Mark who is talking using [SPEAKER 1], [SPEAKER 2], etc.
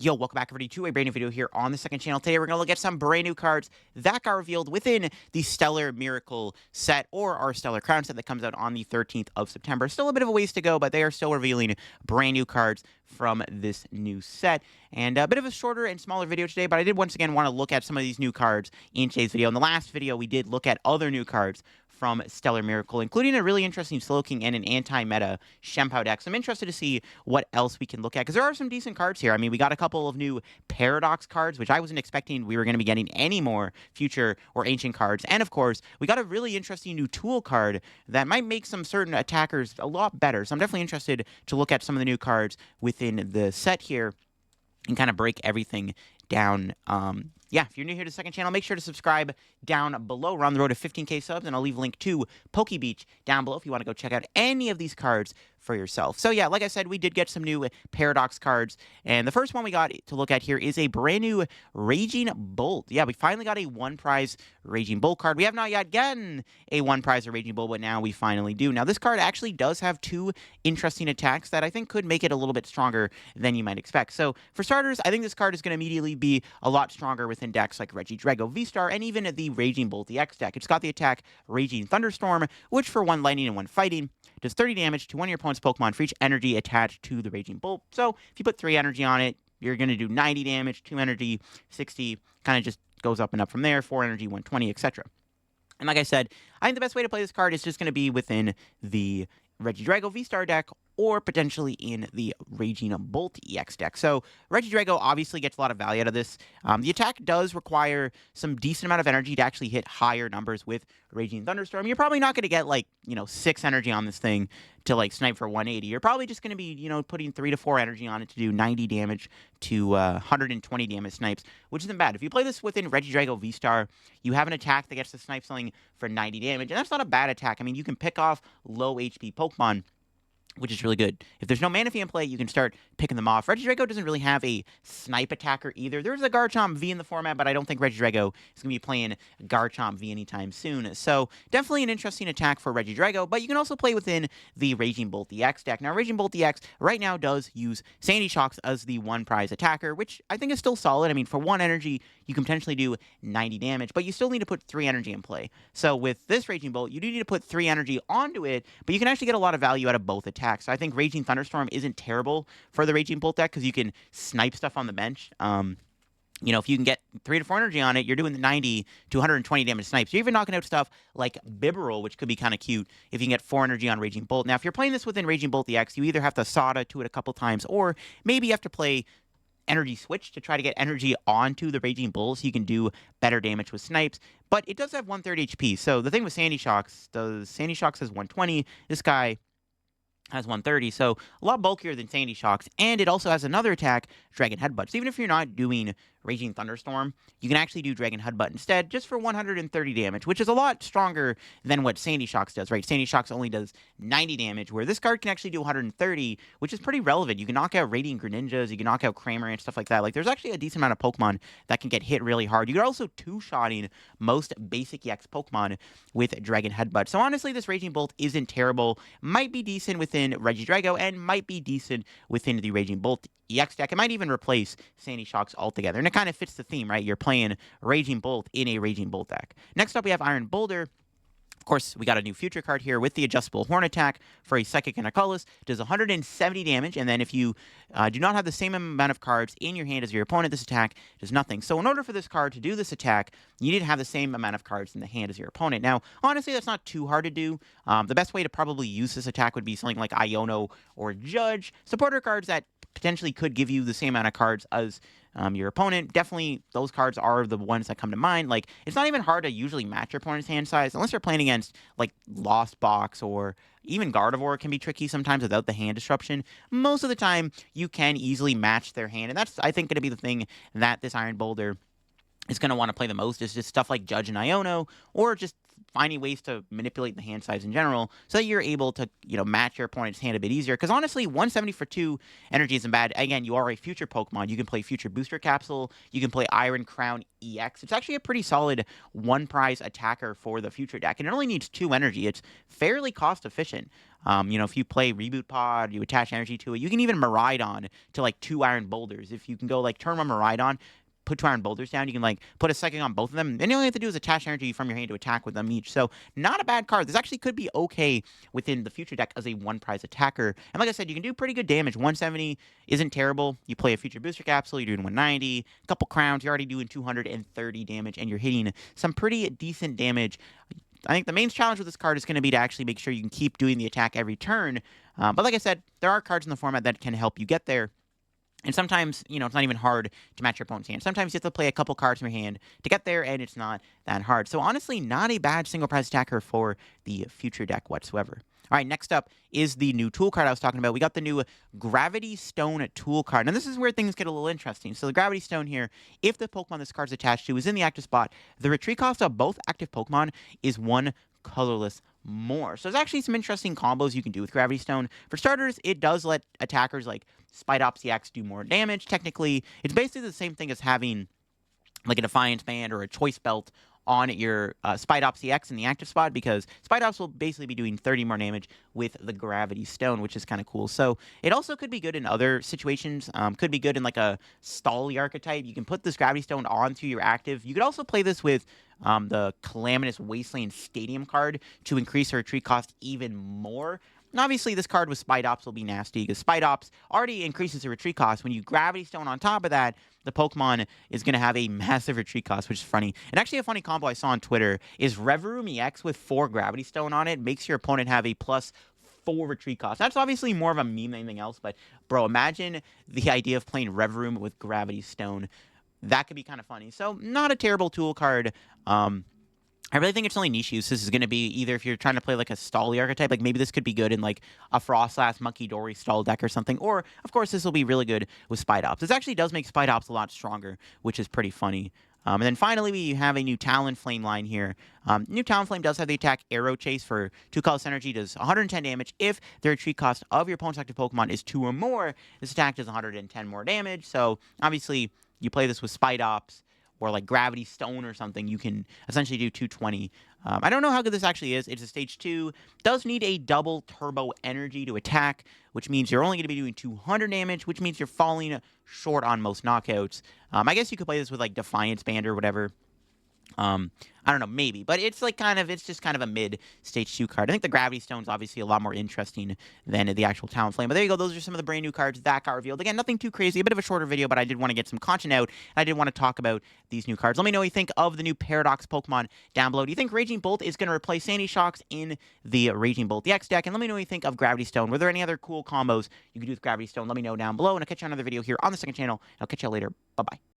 [SPEAKER 1] Yo, welcome back everybody to a brand new video here on the second channel. Today we're going to look at some brand new cards that got revealed within the Stellar Miracle set or our Stellar Crown set that comes out on the 13th of September. Still a bit of a ways to go, but they are still revealing brand new cards from this new set. And a bit of a shorter and smaller video today, but I did once again want to look at some of these new cards in today's video. In the last video, we did look at other new cards from Stellar Miracle, including a really interesting Slowking and an anti-meta Shempow deck. So I'm interested to see what else we can look at, because there are some decent cards here. I mean, we got a couple of new Paradox cards, which I wasn't expecting we were going to be getting any more future or ancient cards. And of course, we got a really interesting new Tool card that might make some certain attackers a lot better. So I'm definitely interested to look at some of the new cards within the set here and kind of break everything down. Yeah, if you're new here to the second channel, make sure to subscribe down below. We're on the road to 15K subs, and I'll leave a link to Poke Beach down below if you want to go check out any of these cards for yourself. So yeah, like I said, we did get some new Paradox cards, and the first one we got to look at here is a brand new Raging Bolt. Yeah, we finally got a one-prize Raging Bolt card. We have not yet gotten a one-prize Raging Bolt, but now we finally do. Now, this card actually does have two interesting attacks that I think could make it a little bit stronger than you might expect. So for starters, I think this card is going to immediately be a lot stronger within decks like Regidrago V-Star and even the Raging Bolt EX deck. It's got the attack Raging Thunderstorm, which for one lightning and one fighting does 30 damage to one of your opponent's Pokemon for each energy attached to the Raging Bolt. So if you put 3 energy on it, you're going to do 90 damage, 2 energy, 60, kind of just goes up and up from there, 4 energy, 120, etc. And like I said, I think the best way to play this card is just going to be within the Regidrago V-Star deck or potentially in the Raging Bolt EX deck. So Regidrago obviously gets a lot of value out of this. The attack does require some decent amount of energy to actually hit higher numbers with Raging Thunderstorm. You're probably not going to get, like, 6 energy on this thing to, like, snipe for 180. You're probably just going to be, putting 3 to 4 energy on it to do 90 damage to 120 damage snipes, which isn't bad. If you play this within Regidrago V-Star, you have an attack that gets to snipe something for 90 damage, and that's not a bad attack. I mean, you can pick off low HP Pokemon, which is really good. If there's no Manaphy in play, you can start picking them off. Regidrago doesn't really have a snipe attacker either. There's a Garchomp V in the format, but I don't think Regidrago is going to be playing Garchomp V anytime soon. So definitely an interesting attack for Regidrago, but you can also play within the Raging Bolt EX deck. Now, Raging Bolt EX right now does use Sandy Shocks as the one prize attacker, which I think is still solid. I mean, for 1 energy, you can potentially do 90 damage, but you still need to put 3 energy in play. So with this Raging Bolt, you do need to put 3 energy onto it, but you can actually get a lot of value out of both attacks. So I think Raging Thunderstorm isn't terrible for the Raging Bolt deck because you can snipe stuff on the bench. If you can get 3 to 4 energy on it, you're doing the 90 to 120 damage snipes. You're even knocking out stuff like Bibarel, which could be kind of cute if you can get 4 energy on Raging Bolt. Now, if you're playing this within Raging Bolt EX, you either have to Sada to it a couple times, or maybe you have to play Energy Switch to try to get energy onto the Raging Bull so you can do better damage with snipes. But it does have 130 HP. So the thing with Sandy Shocks, Sandy Shocks has 120. This guy has 130, so a lot bulkier than Sandy Shocks, and it also has another attack, Dragon Headbutt. So even if you're not doing Raging Thunderstorm, you can actually do Dragon Headbutt instead, just for 130 damage, which is a lot stronger than what Sandy Shocks does, right? Sandy Shocks only does 90 damage, where this card can actually do 130, which is pretty relevant. You can knock out Radiant Greninjas, you can knock out Kramer and stuff like that. Like, there's actually a decent amount of Pokemon that can get hit really hard. You can also two-shotting most basic EX Pokemon with Dragon Headbutt. So honestly, this Raging Bolt isn't terrible. Might be decent within Regidrago, and might be decent within the Raging Bolt EX deck. It might even replace Sandy Shocks altogether. And it kind of fits the theme, right? You're playing Raging Bolt in a Raging Bolt deck. Next up, we have Iron Boulder. Of course, we got a new future card here with the adjustable horn attack for a Psychic and a Colorless. Does 170 damage, and then if you do not have the same amount of cards in your hand as your opponent, this attack does nothing. So in order for this card to do this attack, you need to have the same amount of cards in the hand as your opponent. Now, honestly, that's not too hard to do. The best way to probably use this attack would be something like Iono or Judge. Supporter cards that potentially could give you the same amount of cards as your opponent. Definitely, those cards are the ones that come to mind. Like, it's not even hard to usually match your opponent's hand size, unless you're playing against, like, Lost Box, or even Gardevoir can be tricky sometimes without the hand disruption. Most of the time, you can easily match their hand, and that's, I think, going to be the thing that this Iron Boulder is going to want to play the most, is just stuff like Judge and Iono, or just finding ways to manipulate the hand size in general so that you're able to, match your opponent's hand a bit easier. Because honestly, 170 for 2 energy isn't bad. Again, you are a future Pokemon. You can play Future Booster Capsule. You can play Iron Crown EX. It's actually a pretty solid one-prize attacker for the future deck. And it only needs 2 energy. It's fairly cost-efficient. If you play Reboot Pod, you attach energy to it. You can even Miraidon to, like, 2 Iron Boulders. If you can go, like, turn 1 Miraidon, put 2 Iron Boulders down, you can, like, put a psychic on both of them. And all you have to do is attach energy from your hand to attack with them each. So, not a bad card. This actually could be okay within the future deck as a one-prize attacker. And like I said, you can do pretty good damage. 170 isn't terrible. You play a Future Booster Capsule, you're doing 190. A couple crowns, you're already doing 230 damage, and you're hitting some pretty decent damage. I think the main challenge with this card is going to be to actually make sure you can keep doing the attack every turn. But like I said, there are cards in the format that can help you get there. And sometimes, it's not even hard to match your opponent's hand. Sometimes you have to play a couple cards from your hand to get there, and it's not that hard. So honestly, not a bad single-prize attacker for the future deck whatsoever. All right, next up is the new tool card I was talking about. We got the new Gravity Stone tool card. And this is where things get a little interesting. So the Gravity Stone here, if the Pokemon this card's attached to is in the active spot, the retreat cost of both active Pokemon is 1 colorless more. So there's actually some interesting combos you can do with Gravity Stone. For starters, it does let attackers like Spidops EX do more damage. Technically, it's basically the same thing as having like a Defiance Band or a Choice Belt on your Spidops EX in the active spot, because Spidops will basically be doing 30 more damage with the Gravity Stone, which is kind of cool. So it also could be good in other situations. Could be good in like a Stally archetype. You can put this Gravity Stone onto your active. You could also play this with the Calamitous Wasteland Stadium card to increase her retreat cost even more. And obviously, this card with Spidops will be nasty, because Spidops already increases the retreat cost. When you Gravity Stone on top of that, the Pokemon is going to have a massive retreat cost, which is funny. And actually, a funny combo I saw on Twitter is Reverum EX with 4 Gravity Stone on it makes your opponent have a +4 retreat cost. That's obviously more of a meme than anything else, but bro, imagine the idea of playing Reverum with Gravity Stone. That could be kind of funny. So, not a terrible tool card. I really think its only niche use this is going to be either if you're trying to play like a Stally archetype, like maybe this could be good in like a Frostlass Monkey Dory stall deck or something, or of course this will be really good with Spidops. This actually does make Spidops a lot stronger, which is pretty funny. And then finally, we have a new Talonflame line here. New Talonflame does have the attack Arrow Chase for 2 colorless energy, does 110 damage. If the retreat cost of your opponent's active Pokemon is 2 or more, this attack does 110 more damage. So obviously, you play this with Spidops or like Gravity Stone or something, you can essentially do 220. I don't know how good this actually is. It's a stage 2. Does need a double turbo energy to attack, which means you're only going to be doing 200 damage, which means you're falling short on most knockouts. I guess you could play this with like Defiance Band or whatever. I don't know, maybe, but it's like it's just kind of a mid-stage 2 card. I think the Gravity Stone's obviously a lot more interesting than the actual Talonflame. But there you go, those are some of the brand new cards that got revealed. Again, nothing too crazy, a bit of a shorter video, but I did want to get some content out, and I did want to talk about these new cards. Let me know what you think of the new Paradox Pokemon down below. Do you think Raging Bolt is going to replace Sandy Shocks in the Raging Bolt DX deck? And let me know what you think of Gravity Stone. Were there any other cool combos you could do with Gravity Stone? Let me know down below, and I'll catch you on another video here on the second channel. I'll catch you later. Bye-bye.